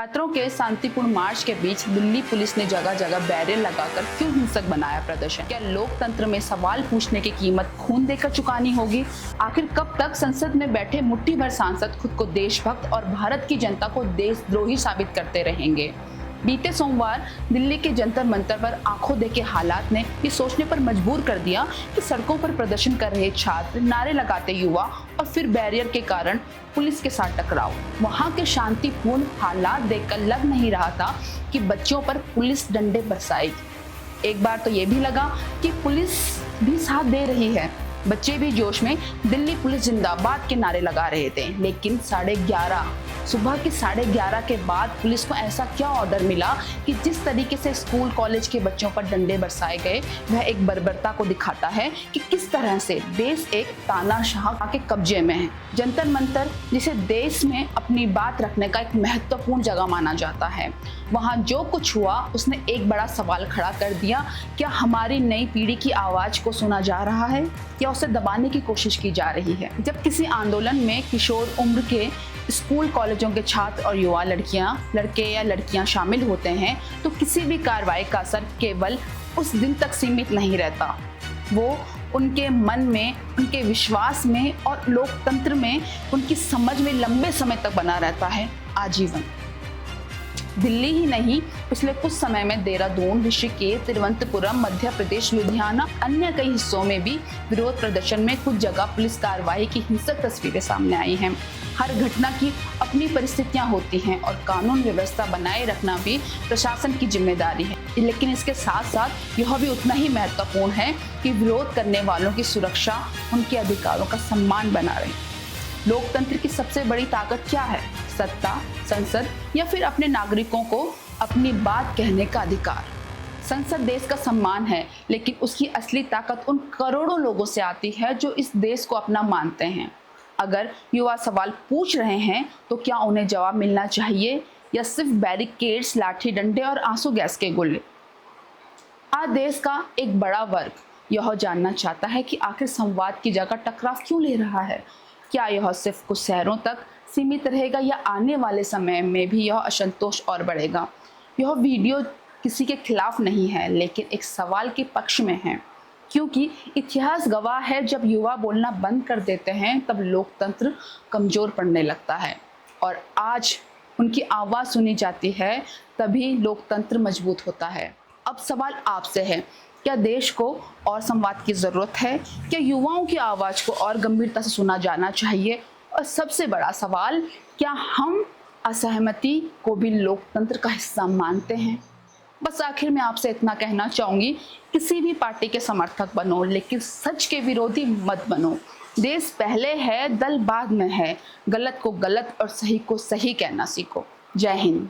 छात्रों के शांतिपूर्ण मार्च के बीच दिल्ली पुलिस ने जगह जगह बैरियर लगाकर क्यों हिंसक बनाया प्रदर्शन? क्या लोकतंत्र में सवाल पूछने की कीमत खून देकर चुकानी होगी? आखिर कब तक संसद में बैठे मुट्ठी भर सांसद खुद को देशभक्त और भारत की जनता को देशद्रोही साबित करते रहेंगे? बीते सोमवार दिल्ली के जंतर मंतर पर आंखों देखे हालात ने ये सोचने पर मजबूर कर दिया कि सड़कों पर प्रदर्शन कर रहे छात्र, नारे लगाते युवा और फिर बैरियर के कारण पुलिस के साथ टकराव। वहां के शांतिपूर्ण हालात देखकर लग नहीं रहा था कि बच्चों पर पुलिस डंडे बरसाएगी। एक बार तो ये भी लगा कि पुलिस भी साथ दे रही है। बच्चे भी जोश में दिल्ली पुलिस जिंदाबाद के नारे लगा रहे थे। लेकिन सुबह के 11:30 के बाद पुलिस को ऐसा क्या ऑर्डर मिला कि जिस तरीके से स्कूल कॉलेज के बच्चों पर डंडे बरसाए गए, वह एक बर्बरता को दिखाता है कि किस तरह से देश एक तानाशाह के कब्जे में है। जंतर मंतर, जिसे देश में अपनी बात रखने का एक महत्वपूर्ण जगह माना जाता है, वहां जो कुछ हुआ उसने एक बड़ा सवाल खड़ा कर दिया। क्या हमारी नई पीढ़ी की आवाज को सुना जा रहा है या उसे दबाने की कोशिश की जा रही है? जब किसी आंदोलन में किशोर उम्र के स्कूल कॉलेजों के छात्र और युवा लड़के या लड़कियां शामिल होते हैं तो किसी भी कार्रवाई का असर केवल उस दिन तक सीमित नहीं रहता। वो उनके मन में, उनके विश्वास में और लोकतंत्र में उनकी समझ में लंबे समय तक बना रहता है, आजीवन। दिल्ली ही नहीं, पिछले कुछ समय में देहरादून, ऋषिकेश, तिरुवनंतपुरम, मध्य प्रदेश, लुधियाना, अन्य कई हिस्सों में भी विरोध प्रदर्शन में कुछ जगह पुलिस कार्रवाई की हिंसक तस्वीरें सामने आई हैं। हर घटना की अपनी परिस्थितियां होती हैं और कानून व्यवस्था बनाए रखना भी प्रशासन की जिम्मेदारी है। लेकिन इसके साथ साथ यह भी उतना ही महत्वपूर्ण है कि विरोध करने वालों की सुरक्षा, उनके अधिकारों का सम्मान बना रहे। लोकतंत्र की सबसे बड़ी ताकत क्या है? सत्ता, संसद या फिर अपने नागरिकों को अपनी बात कहने का अधिकार। संसद देश का सम्मान है, लेकिन उसकी असली ताकत उन करोड़ों लोगों से आती है जो इस देश को अपना मानते हैं। अगर युवा सवाल पूछ रहे हैं तो क्या उन्हें जवाब मिलना चाहिए या सिर्फ बैरिकेड्स, लाठी डंडे और आंसू गैस के गोले? आज देश का एक बड़ा वर्ग यह जानना चाहता है कि आखिर संवाद की जगह टकराव क्यों ले रहा है। क्या यह सिर्फ कुछ शहरों तक सीमित रहेगा या आने वाले समय में भी यह असंतोष और बढ़ेगा? यह वीडियो किसी के खिलाफ नहीं है, लेकिन एक सवाल के पक्ष में है, क्योंकि इतिहास गवाह है, जब युवा बोलना बंद कर देते हैं तब लोकतंत्र कमजोर पड़ने लगता है और आज उनकी आवाज़ सुनी जाती है तभी लोकतंत्र मजबूत होता है। अब सवाल आपसे है, क्या देश को और संवाद की ज़रूरत है? क्या युवाओं की आवाज़ को और गंभीरता से सुना जाना चाहिए? और सबसे बड़ा सवाल, क्या हम असहमति को भी लोकतंत्र का हिस्सा मानते हैं? बस आखिर में आपसे इतना कहना चाहूँगी, किसी भी पार्टी के समर्थक बनो, लेकिन सच के विरोधी मत बनो। देश पहले है, दल बाद में है। गलत को गलत और सही को सही कहना सीखो। जय हिंद।